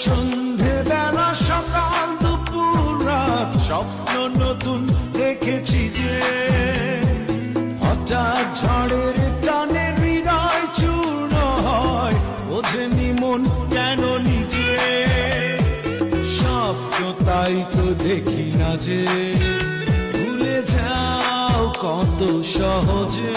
সন্ধে বেলা সকাল দুপুর রাত স্বপ্ন নতুন দেখেছি যে হঠাৎ ঝড়ের টানে হৃদয় চূর্ণ হয়, বোঝেনি মন কেন নিজে। স্বপ্ন তাই তো দেখি না যে ভুলে যাও কত সহজে।